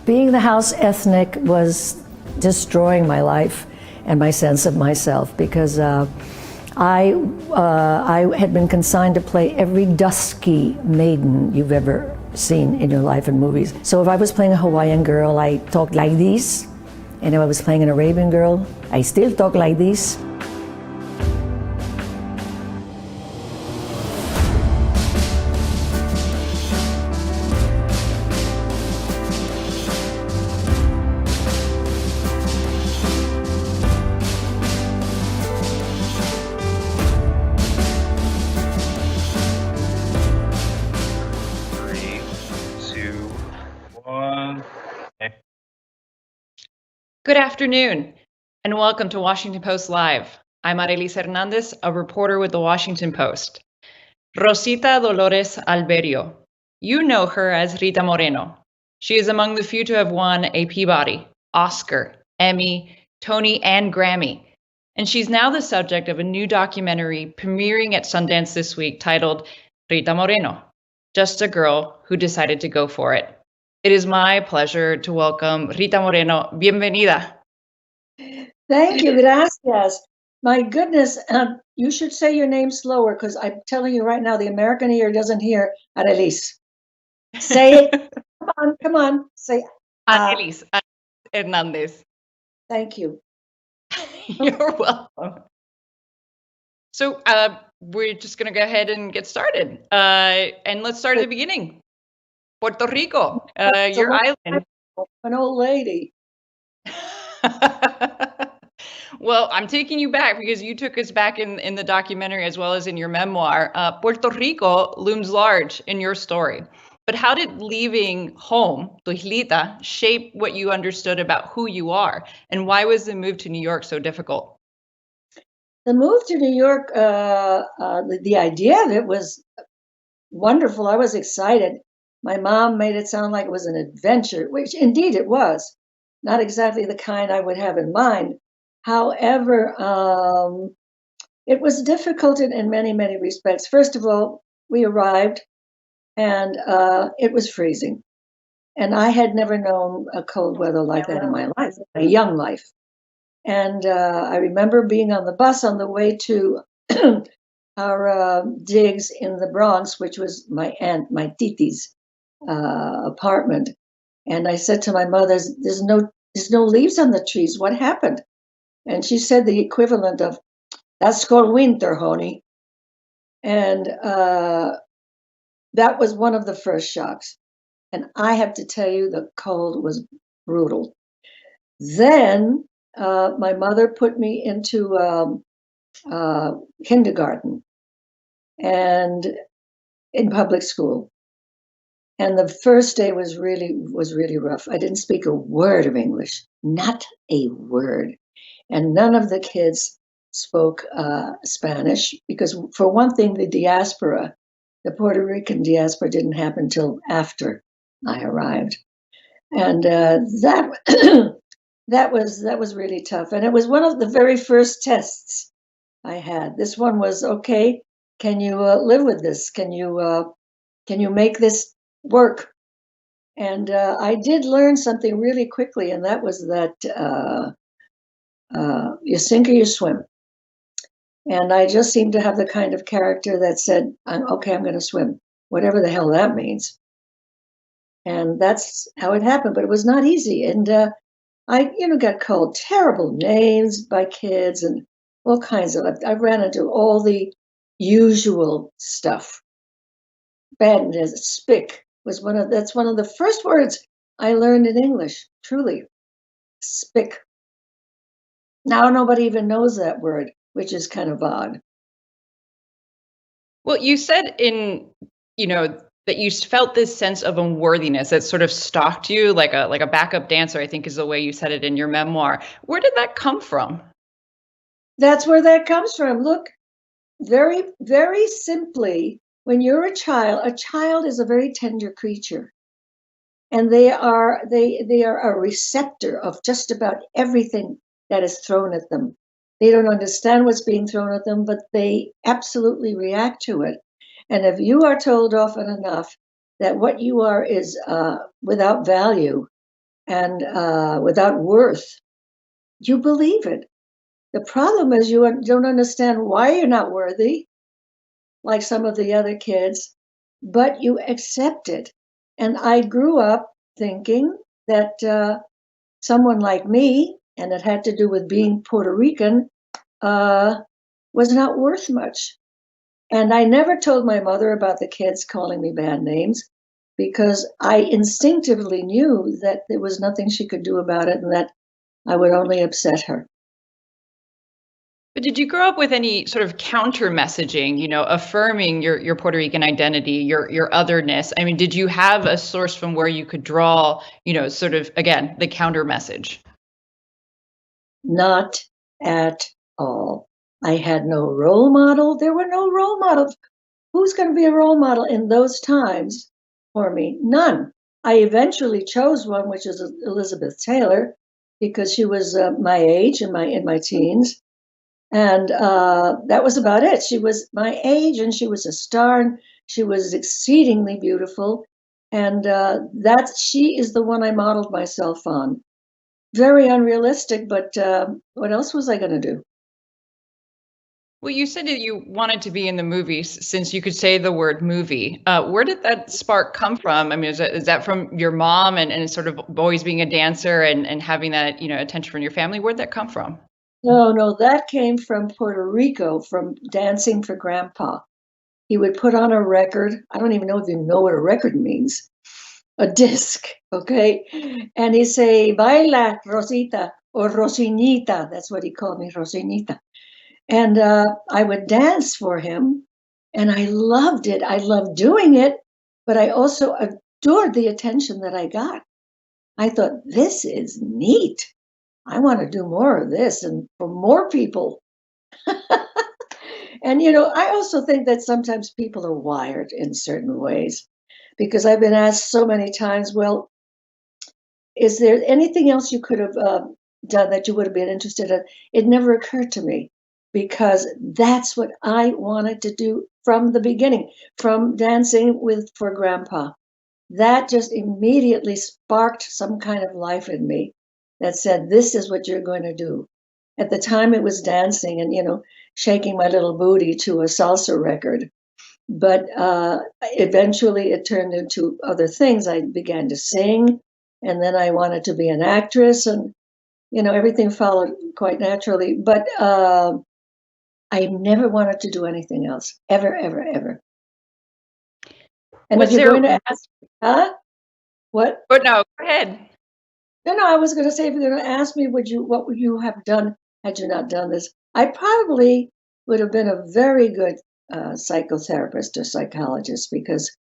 Being the house ethnic was destroying my life and my sense of myself because I had been consigned to play every dusky maiden you've ever seen in your life in movies. So if I was playing a Hawaiian girl, I talked like this. And if I was playing an Arabian girl, I still talk like this. Good afternoon, and welcome to Washington Post Live. I'm Arelis Hernandez, a reporter with the Washington Post. Rosita Dolores Alberio. You know her as Rita Moreno. She is among the few to have won a Peabody, Oscar, Emmy, Tony, and Grammy. And she's now the subject of a new documentary premiering at Sundance this week titled Rita Moreno, Just a Girl Who Decided to Go For It. It is my pleasure to welcome Rita Moreno. Bienvenida. Thank you, gracias. My goodness, you should say your name slower because I'm telling you right now, the American ear doesn't hear Arelis. Say it. Come on. Say Arelis Hernandez. Thank you. You're welcome. So we're just going to go ahead and get started. And let's start at the beginning. Puerto Rico, your island. An old lady. Well, I'm taking you back because you took us back in the documentary as well as in your memoir. Puerto Rico looms large in your story. But how did leaving home, tu islita, shape what you understood about who you are? And why was the move to New York so difficult? The move to New York, the idea of it was wonderful. I was excited. My mom made it sound like it was an adventure, which indeed it was. Not exactly the kind I would have in mind. However, it was difficult in many, many respects. First of all, we arrived and it was freezing. And I had never known a cold weather like that in my life, a young life. And I remember being on the bus on the way to our digs in the Bronx, which was my aunt, my titi's apartment. And I said to my mother, there's no leaves on the trees. What happened? And she said the equivalent of, that's called winter, honey. And that was one of the first shocks. And I have to tell you, the cold was brutal. Then my mother put me into kindergarten and in public school. And the first day was really rough. I didn't speak a word of English, not a word. And none of the kids spoke Spanish because, for one thing, the diaspora, the Puerto Rican diaspora, didn't happen until after I arrived. And that that was really tough. And it was one of the very first tests I had. This one was, okay, can you live with this? Can you make this work? And I did learn something really quickly, and that was that you sink or you swim. And I just seemed to have the kind of character that said, okay, I'm going to swim, whatever the hell that means. And that's how it happened. But it was not easy. And I got called terrible names by kids and all kinds of, I ran into all the usual stuff. Badness, spick was that's one of the first words I learned in English, truly. Spick. Now nobody even knows that word, which is kind of odd. Well, you said that you felt this sense of unworthiness that sort of stalked you like a backup dancer, I think is the way you said it in your memoir. Where did that come from? That's where that comes from. Look, very, very simply, when you're a child is a very tender creature. And they are a receptor of just about everything that is thrown at them. They don't understand what's being thrown at them, but they absolutely react to it. And if you are told often enough that what you are is without value, and without worth, you believe it. The problem is you don't understand why you're not worthy, like some of the other kids, but you accept it. And I grew up thinking that someone like me, and it had to do with being Puerto Rican, uh, was not worth much. And I never told my mother about the kids calling me bad names because I instinctively knew that there was nothing she could do about it and that I would only upset her. But did you grow up with any sort of counter messaging, affirming your Puerto Rican identity, your otherness? I mean, did you have a source from where you could draw, sort of again, the counter message? Not at all. I had no role model. There were no role models. Who's going to be a role model in those times for me? None. I eventually chose one, which is Elizabeth Taylor, because she was my age in my teens, and that was about it. She was my age, and she was a star, and she was exceedingly beautiful, and that she is the one I modeled myself on. Very unrealistic, but what else was I going to do? Well, you said that you wanted to be in the movies since you could say the word movie. Where did that spark come from? I mean, is that from your mom and sort of always being a dancer and having that, attention from your family? Where'd that come from? No, no, that came from Puerto Rico, from dancing for Grandpa. He would put on a record. I don't even know if you know what a record means. A disc, okay? And he'd say, Baila, Rosita, or Rosinita. That's what he called me, Rosinita. And I would dance for him, and I loved it. I loved doing it, but I also adored the attention that I got. I thought, this is neat. I want to do more of this and for more people. And, I also think that sometimes people are wired in certain ways because I've been asked so many times, well, is there anything else you could have done that you would have been interested in? It never occurred to me because that's what I wanted to do from the beginning, from dancing with for Grandpa. That just immediately sparked some kind of life in me that said, this is what you're going to do. At the time, it was dancing and, shaking my little booty to a salsa record. But eventually it turned into other things. I began to sing, and then I wanted to be an actress, and, everything followed quite naturally. But I never wanted to do anything else, ever, ever, ever. And if Was you're there? going to ask, huh? What? Oh no, go ahead. No, no, I was going to say, if you're going to ask me, what would you have done had you not done this? I probably would have been a very good psychotherapist or psychologist because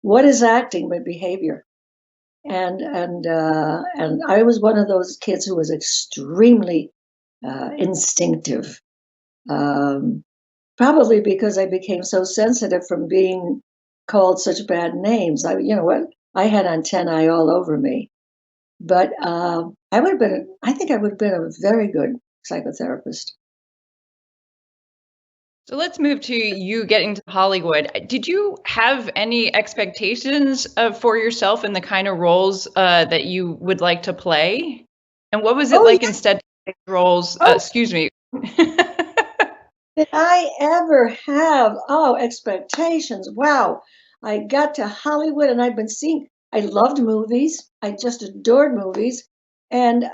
what is acting but behavior? And I was one of those kids who was extremely instinctive, um, probably because I became so sensitive from being called such bad names. What? I had antennae all over me. But I think I would have been a very good psychotherapist. So let's move to you getting to Hollywood. Did you have any expectations for yourself and the kind of roles that you would like to play? And what was it Oh, like yeah. instead of roles? Oh, Excuse me. did I ever have, expectations? Wow. I got to Hollywood and I loved movies. I just adored movies. And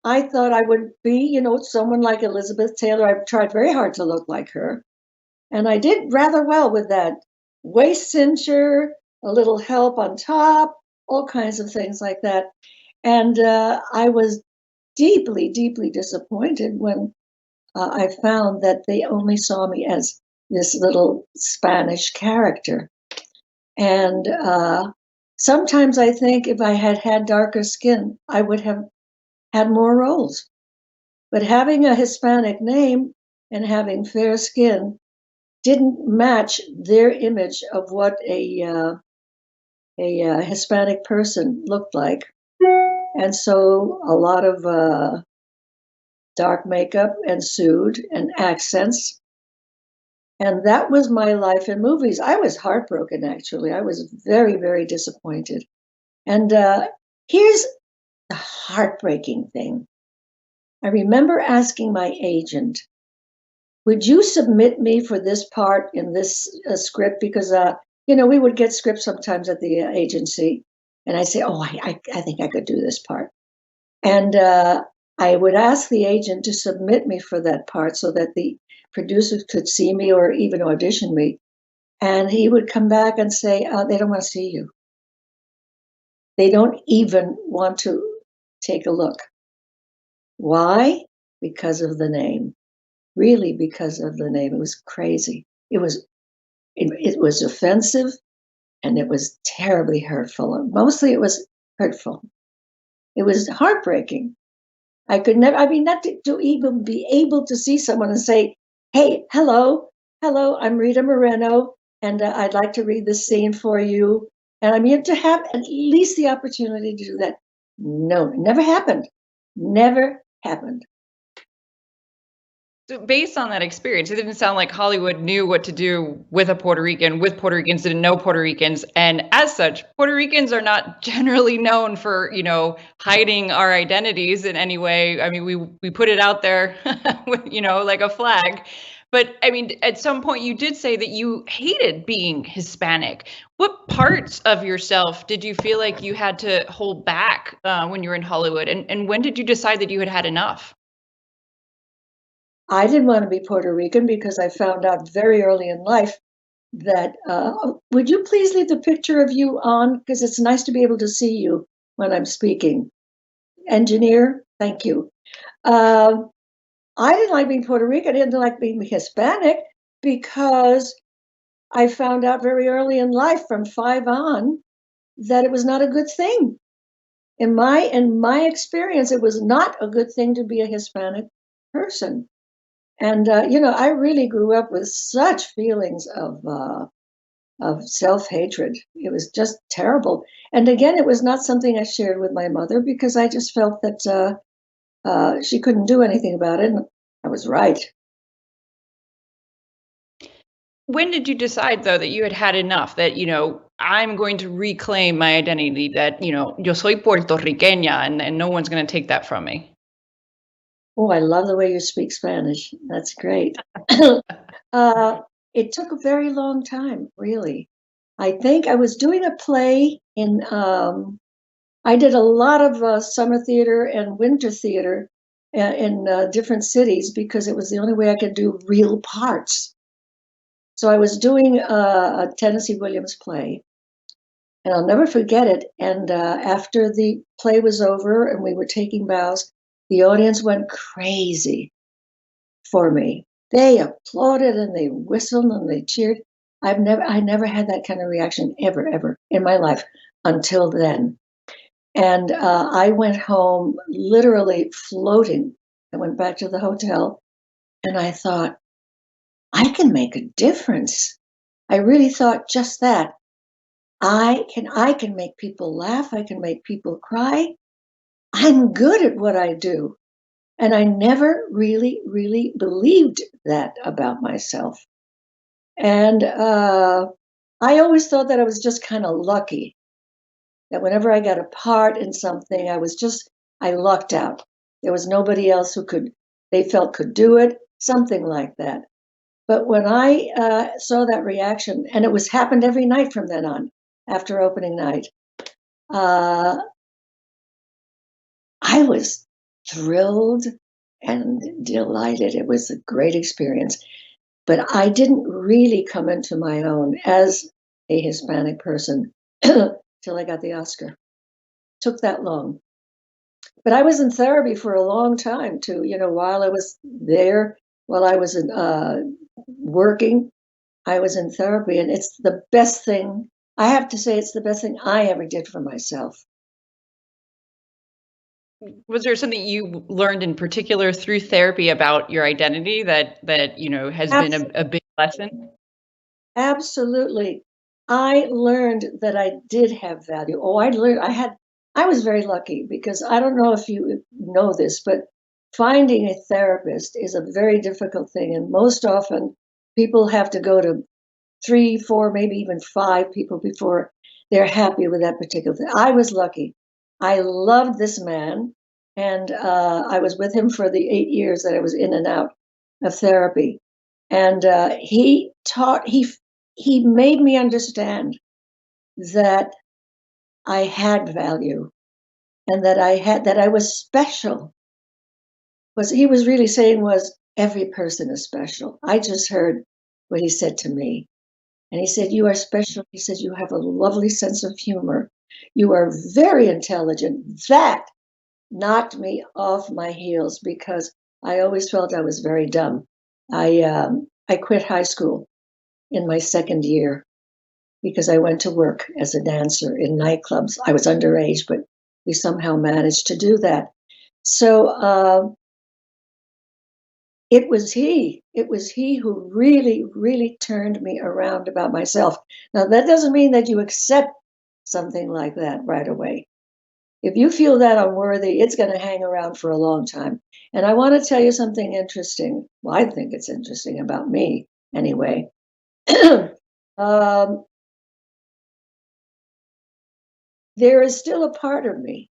I thought I would be, someone like Elizabeth Taylor. I tried very hard to look like her. And I did rather well with that waist cincher, a little help on top, all kinds of things like that. And I was deeply, deeply disappointed when I found that they only saw me as this little Spanish character. And sometimes I think if I had had darker skin, I would have had more roles. But having a Hispanic name and having fair skin didn't match their image of what a Hispanic person looked like. And so a lot of dark makeup ensued and accents. And that was my life in movies. I was heartbroken, actually. I was very, very disappointed. And Here's the heartbreaking thing. I remember asking my agent, would you submit me for this part in this script? Because, we would get scripts sometimes at the agency. And I say, oh, I think I could do this part. And I would ask the agent to submit me for that part so that the producers could see me or even audition me. And he would come back and say, they don't want to see you. They don't even want to take a look. Why? Because of the name. Really, because of the name. It was crazy. It was offensive and it was terribly hurtful. Mostly it was hurtful. It was heartbreaking. I could never, I mean, not to even be able to see someone and say, hey, hello, I'm Rita Moreno, and I'd like to read this scene for you. And I mean, to have at least the opportunity to do that. No, it never happened. Never happened. So based on that experience, it didn't sound like Hollywood knew what to do with a Puerto Rican, with Puerto Ricans, didn't know Puerto Ricans. And as such, Puerto Ricans are not generally known for, hiding our identities in any way. I mean, we put it out there, like a flag. But I mean, at some point you did say that you hated being Hispanic. What parts of yourself did you feel like you had to hold back when you were in Hollywood? And when did you decide that you had had enough? I didn't want to be Puerto Rican because I found out very early in life that, would you please leave the picture of you on? Because it's nice to be able to see you when I'm speaking. Engineer, thank you. Um, I didn't like being Puerto Rican. I didn't like being Hispanic because I found out very early in life, from 5 on, that it was not a good thing. In my experience, it was not a good thing to be a Hispanic person. And I really grew up with such feelings of self-hatred. It was just terrible. And again, it was not something I shared with my mother because I just felt that she couldn't do anything about it. And I was right. When did you decide, though, that you had had enough, that, I'm going to reclaim my identity, that, yo soy puertorriqueña, and no one's going to take that from me? Oh, I love the way you speak Spanish. That's great. It took a very long time, really. I think I was doing a play I did a lot of summer theater and winter theater in different cities because it was the only way I could do real parts. So I was doing a Tennessee Williams play, and I'll never forget it. And after the play was over and we were taking bows, the audience went crazy for me. They applauded and they whistled and they cheered. I never had that kind of reaction ever in my life until then. And I went home literally floating. I went back to the hotel and I thought, I can make a difference. I really thought just that. I can make people laugh. I can make people cry. I'm good at what I do. And I never really believed that about myself. And I always thought that I was just kind of lucky, that whenever I got a part in something, I lucked out. There was nobody else they felt could do it, something like that. But when I saw that reaction, and it was happened every night from then on, after opening night, uh, I was thrilled and delighted. It was a great experience. But I didn't really come into my own as a Hispanic person till I got the Oscar. Took that long. But I was in therapy for a long time too, while I was there, while I was working, I was in therapy. And it's the best thing, I have to say, it's the best thing I ever did for myself. Was there something you learned in particular through therapy about your identity that has been a big lesson? Absolutely. I learned that I did have value. I was very lucky because I don't know if you know this, but finding a therapist is a very difficult thing. And most often people have to go to 3, 4, maybe even 5 people before they're happy with that particular thing. I was lucky. I loved this man, and I was with him for the 8 years that I was in and out of therapy. And he made me understand that I had value and that I was special. What he was really saying was every person is special. I just heard what he said to me. And he said, "You are special." He said, "You have a lovely sense of humor. You are very intelligent." That knocked me off my heels because I always felt I was very dumb. I quit high school in my second year because I went to work as a dancer in nightclubs. I was underage, but we somehow managed to do that. So it was he. It was he who really, really turned me around about myself. Now, that doesn't mean that you accept something like that right away. If you feel that unworthy, it's going to hang around for a long time. And I want to tell you something interesting. Well, I think it's interesting about me anyway. um, there is still a part of me.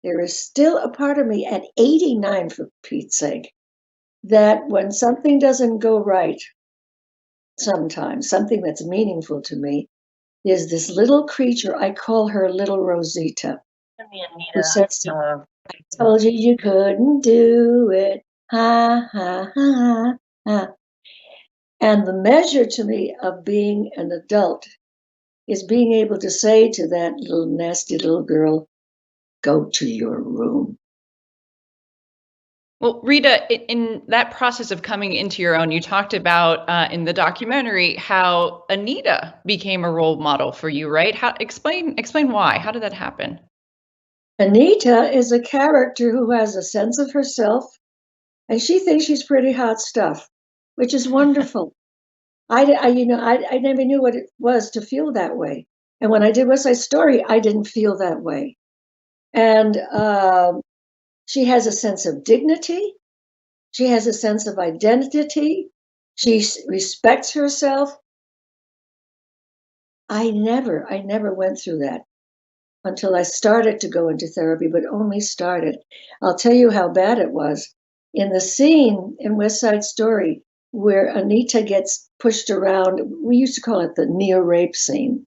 There is still a part of me at 89, for Pete's sake, that when something doesn't go right, sometimes something that's meaningful to me, there's this little creature, I call her little Rosita, who says to me, "I told you you couldn't do it. Ha, ha, ha, ha." And the measure to me of being an adult is being able to say to that little nasty little girl, "Go to your room." Well, Rita, in that process of coming into your own, you talked about in the documentary how Anita became a role model for you, right? Explain why. How did that happen? Anita is a character who has a sense of herself, and she thinks she's pretty hot stuff, which is wonderful. I never knew what it was to feel that way. And when I did West Side Story, I didn't feel that way. And she has a sense of dignity. She has a sense of identity. She respects herself. I never went through that until I started to go into therapy, but only started. I'll tell you how bad it was. In the scene in West Side Story where Anita gets pushed around, we used to call it the near rape scene,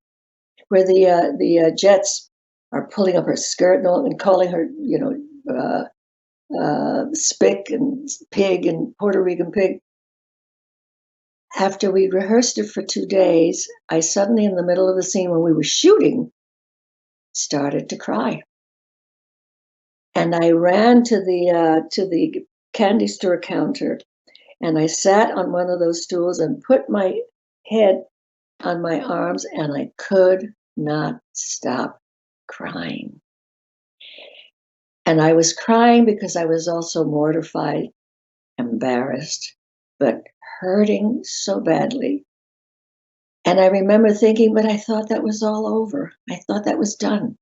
where the Jets are pulling up her skirt and calling her, spick and pig and Puerto Rican pig. After we rehearsed it for 2 days, I suddenly, in the middle of the scene when we were shooting, started to cry. And I ran to the candy store counter, and I sat on one of those stools and put my head on my arms, and I could not stop crying. And I was crying because I was also mortified, embarrassed, but hurting so badly. And I remember thinking, but I thought that was all over. I thought that was done.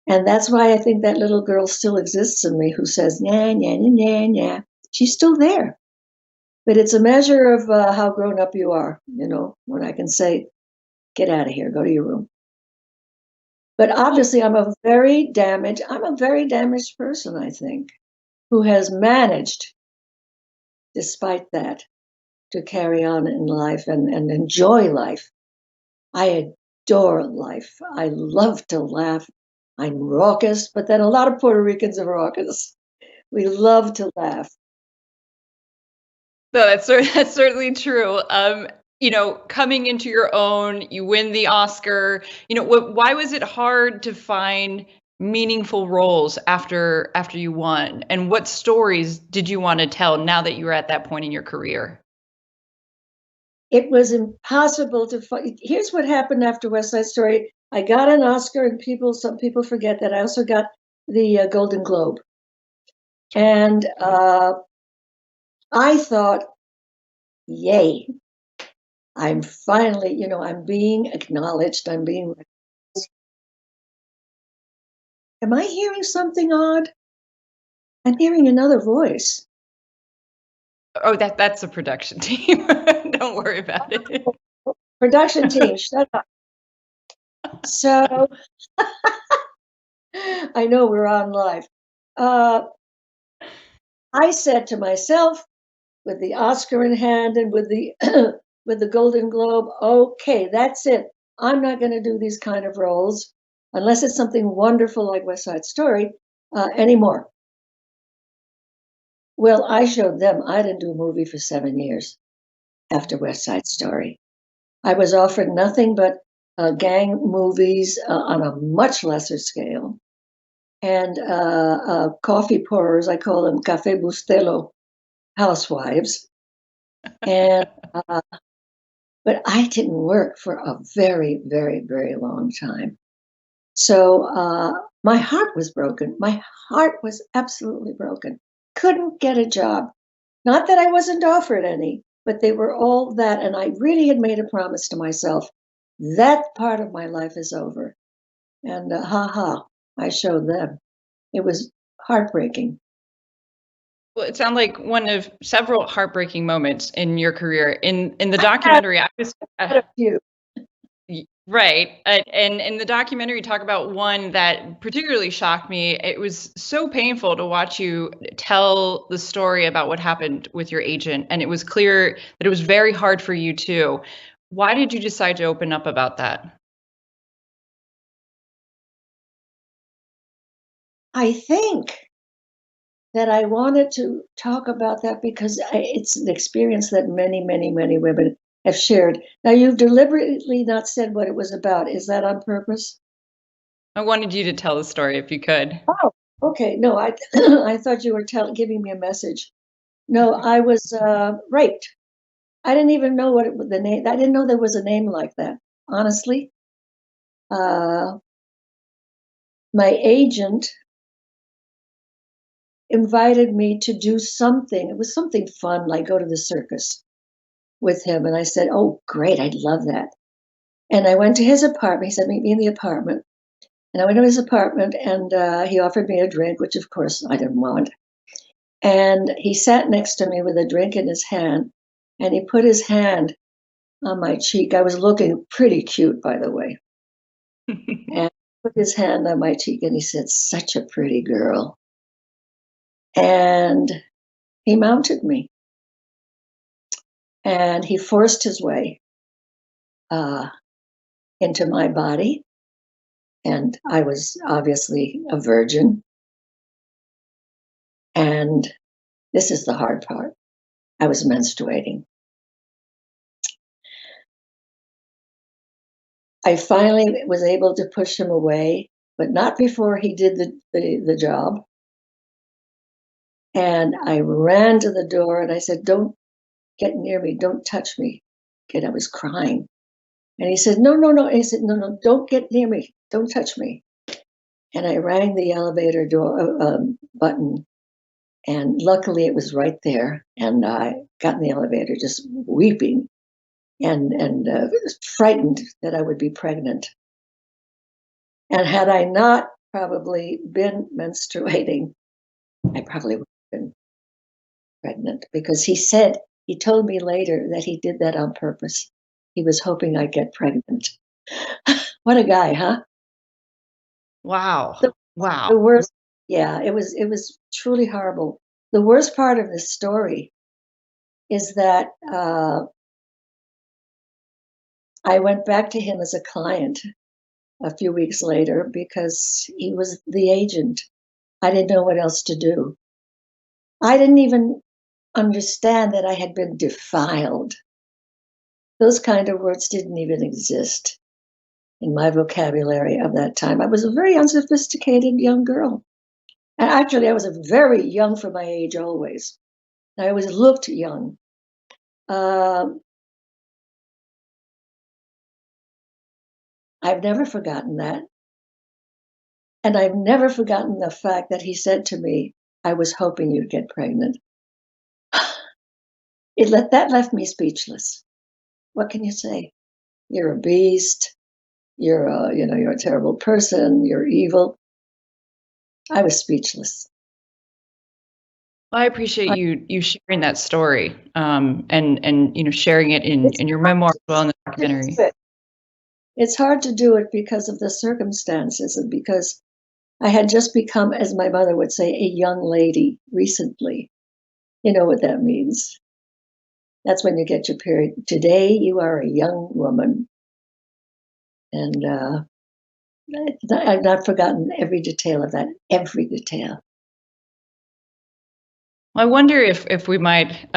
And that's why I think that little girl still exists in me who says, "Nah, nah, nah, nah, nah." She's still there. But it's a measure of how grown up you are, when I can say, "Get out of here, go to your room." But obviously, I'm a very damaged person, I think, who has managed, despite that, to carry on in life and enjoy life. I adore life. I love to laugh. I'm raucous, but then a lot of Puerto Ricans are raucous. We love to laugh. No, that's certainly true. Coming into your own, you win the Oscar. Why was it hard to find meaningful roles after you won? And what stories did you want to tell now that you were at that point in your career? It was impossible to find. Here's what happened after West Side Story. I got an Oscar, and some people forget that I also got the Golden Globe. And I thought, yay, I'm finally, I'm being acknowledged. Am I hearing something odd? I'm hearing another voice. Oh, that's a production team. Don't worry about it. Production team, shut up. So I know we're on live. Uh, I said to myself, with the Oscar in hand and with the with the Golden Globe, okay, that's it. I'm not going to do these kind of roles unless it's something wonderful like West Side Story anymore. Well, I showed them I didn't do a movie for 7 years after West Side Story. I was offered nothing but gang movies on a much lesser scale and coffee pourers. I call them Café Bustelo housewives. And but I didn't work for a very, very, very long time. So my heart was broken. My heart was absolutely broken. Couldn't get a job. Not that I wasn't offered any, but they were all that. And I really had made a promise to myself that part of my life is over. And I showed them. It was heartbreaking. Well, it sounded like one of several heartbreaking moments in your career. In the I had, documentary, I was had a few. right, and in the documentary, you talk about one that particularly shocked me. It was so painful to watch you tell the story about what happened with your agent, and it was clear that it was very hard for you too. Why did you decide to open up about that? I think that I wanted to talk about that because it's an experience that many, many, many women have shared. Now, you've deliberately not said what it was about. Is that on purpose? I wanted you to tell the story if you could. Oh, okay. No, I I thought you were giving me a message. No, I was raped. I didn't even know the name. I didn't know there was a name like that. Honestly, uh, my agent invited me to do something. It was something fun, like go to the circus with him. And I said, "Oh, great! I'd love that." And I went to his apartment. He said, "Meet me in the apartment." And I went to his apartment, and he offered me a drink, which of course I didn't want. And he sat next to me with a drink in his hand, and he put his hand on my cheek. I was looking pretty cute, by the way. And he put his hand on my cheek, and he said, "Such a pretty girl." And he mounted me, and he forced his way uh, into my body. And I was obviously a virgin. And this is the hard part. I was menstruating. I finally was able to push him away, but not before he did the job. And I ran to the door and I said, "Don't get near me. Don't touch me." And I was crying. And he said, "No, no, no." He said, "No, no, don't get near me. Don't touch me." And I rang the elevator door button. And luckily it was right there. And I got in the elevator just weeping and frightened that I would be pregnant. And had I not probably been menstruating, I probably would have been pregnant because he told me later that he did that on purpose. He was hoping I'd get pregnant. What a guy, huh? Wow. The, Wow. the worst, yeah, it was truly horrible. The worst part of this story is that I went back to him as a client a few weeks later because he was the agent. I didn't know what else to do. I didn't even understand that I had been defiled. Those kind of words didn't even exist in my vocabulary of that time. I was a very unsophisticated young girl. And actually, I was a very young for my age always. I always looked young. Um, I've never forgotten that. And I've never forgotten the fact that he said to me, "I was hoping you'd get pregnant." That left me speechless. What can you say? You're a beast. You're a terrible person. You're evil. I was speechless. Well, I appreciate I, you sharing that story, and sharing it in it's your hard memoir as well in the to do documentary. it. It's hard to do it because of the circumstances and because I had just become, as my mother would say, a young lady recently. You know what that means. That's when you get your period. Today, you are a young woman. And I've not forgotten every detail of that, every detail. Well, I wonder if we might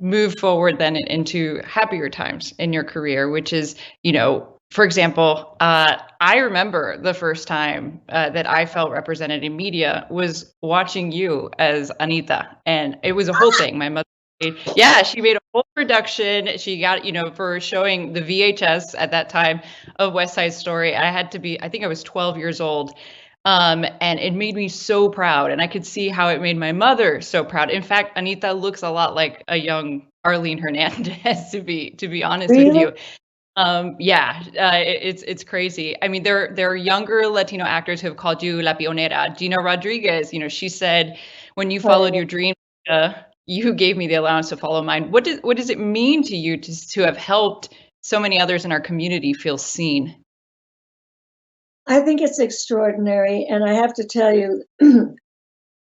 move forward then into happier times in your career, which is, for example, I remember the first time that I felt represented in media was watching you as Anita, and it was a whole thing. My mother, yeah, she made a whole production. She got, for showing the VHS at that time of West Side Story. I think I was 12 years old. And it made me so proud, and I could see how it made my mother so proud. In fact, Anita looks a lot like a young Arlene Hernandez, to be honest with Really? you. It's crazy. I mean, there are younger Latino actors who have called you La Pionera. Gina Rodriguez, she said, when you followed your dream, you gave me the allowance to follow mine. What does it mean to you to have helped so many others in our community feel seen? I think it's extraordinary. And I have to tell you,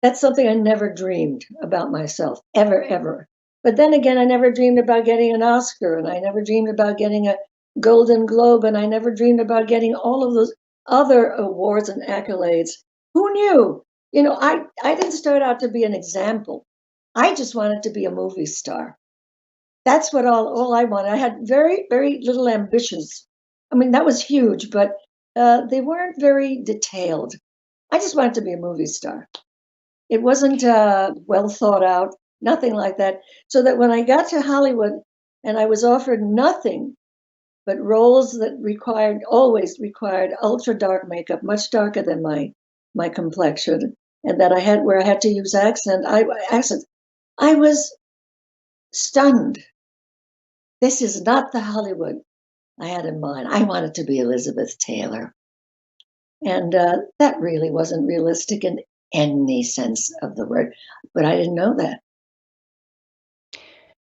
that's something I never dreamed about myself, ever, ever. But then again, I never dreamed about getting an Oscar, and I never dreamed about getting a Golden Globe, and I never dreamed about getting all of those other awards and accolades. Who knew? I didn't start out to be an example. I just wanted to be a movie star. That's what all I wanted. I had very, very little ambitions. I mean, that was huge, but they weren't very detailed. I just wanted to be a movie star. It wasn't well thought out, nothing like that. So that when I got to Hollywood and I was offered nothing but roles that always required ultra dark makeup, much darker than my complexion, and that where I had to use accents, I was stunned. This is not the Hollywood I had in mind. I wanted to be Elizabeth Taylor. And that really wasn't realistic in any sense of the word, but I didn't know that.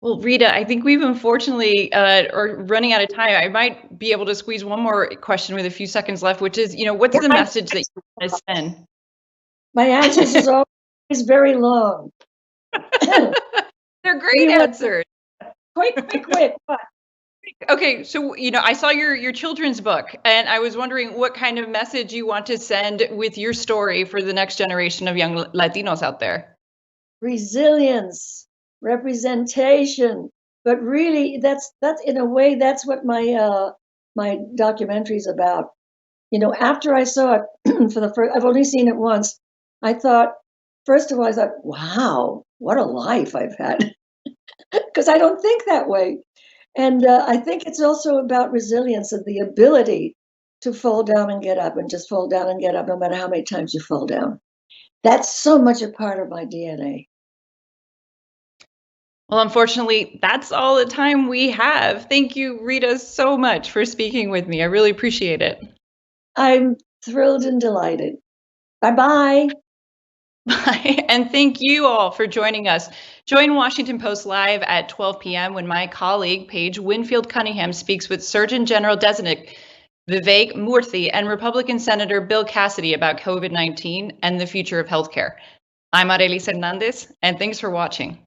Well, Rita, I think we've unfortunately are running out of time. I might be able to squeeze one more question with a few seconds left, which is, what's the message that you want to send? My answers is always very long. They're great answers. Quick. What? Okay, so I saw your children's book, and I was wondering what kind of message you want to send with your story for the next generation of young Latinos out there. Resilience, representation, but really, that's in a way that's what my documentary is about. After I saw it for the first, I've only seen it once. I thought, first of all, wow, what a life I've had, because I don't think that way. And I think it's also about resilience and the ability to fall down and get up, and just fall down and get up no matter how many times you fall down. That's so much a part of my DNA. Well, unfortunately, that's all the time we have. Thank you, Rita, so much for speaking with me. I really appreciate it. I'm thrilled and delighted. Bye-bye. Bye. And thank you all for joining us. Join Washington Post Live at 12 p.m. when my colleague, Paige Winfield Cunningham, speaks with Surgeon General Designate Vivek Murthy and Republican Senator Bill Cassidy about COVID-19 and the future of healthcare. I'm Arelis Hernandez, and thanks for watching.